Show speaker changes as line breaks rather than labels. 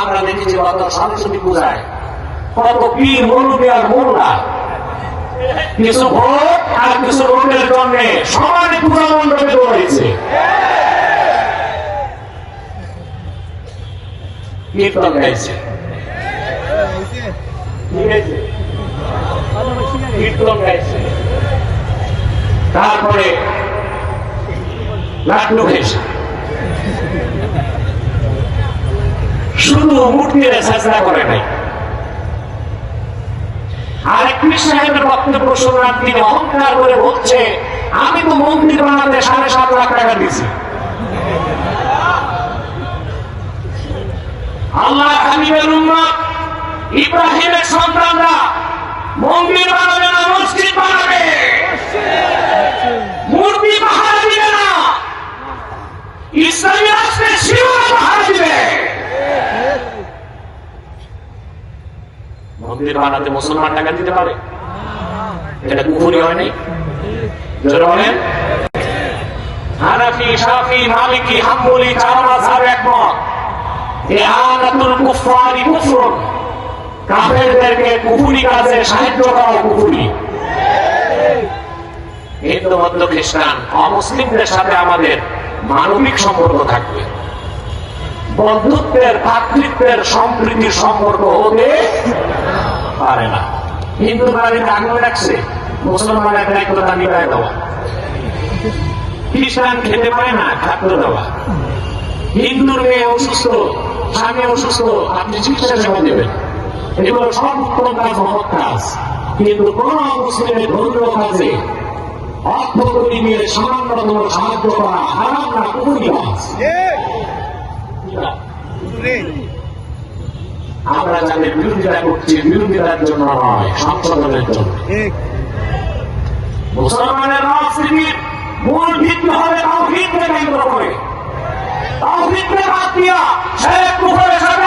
আমরা দেখেছি গত সরস্বতী পূজায় কত পীর মৌলবী আর মোল্লা কিছু ভোট আর কিছু ভোটের জন্য সমানে পূজা মণ্ডপে দৌড়েছে, কীর্তন গাইছে, কীর্তন গাইছে, তারপরে লাড্ডু খেয়েছে, শুধু মূর্তির চেষ্টা করে নাই। আরেক পীর সাহেবের বক্তব্য শুনলাম, তিনি অহংকার করে বলছে আমি তো মন্দির বানাতে 7.5 লাখ টাকা দিয়েছি। আল্লাহ হাবিবের উম্মত ইব্রাহিমের সন্তানরা মন্দির বানাবে না, মসজিদ বানাবে, মূর্তি পাহারা দিবে না, ইসলামী রাষ্ট্রের সীমা পাহারা দিবে। মন্দির বানাতে মুসলমান টাকা দিতে পারে? এটা কুফরি হয় নাই? জোরে বলেন। হানাফি, শাফি, মালিকি, হাম্বলি 4 মাযহাব একমত, ইআনাতুল কুফারি কুফরুন, কাফেরদেরকে কুফরি কাজে সাহায্য করা কুফরি। হিন্দু, বৌদ্ধ, খ্রিস্টান, অমুসলিমদের সাথে আমাদের মানবিক সম্পর্ক থাকবে, বন্ধুত্বের, ভ্রাতৃত্বের, সম্প্রীতির সম্পর্ক হতে পারে না। হিন্দু বাড়িতে আগুন রাখছে, মুসলমানের দায়িত্বটা নিভায় দেওয়া, খ্রিস্টান খেতে পারে না, খাদ্য দেওয়া, হিন্দুর মেয়ে অসুস্থ, স্বামী অসুস্থ, আপনি চিকিৎসা সেবা দেবেন, এগুলো সব উত্তম কাজ, মহৎ কাজ। কিন্তু কোন মুসলিমের ধর্মীয় কাজে অর্থ করি নিয়ে সামান্যতম সাহায্য করা হারাম না, কুফরি কাজ। আমরা যাদের বিরোধিতা করছি, বিরোধিতার জন্য নয়, সংশোধনের জন্য। মুসলমানের রাজনীতির মূল ভিত্তি হবে তাওহীদকে কেন্দ্র করে, তাওহীদকে বাদ দিয়া শেখ কুফরের সাথে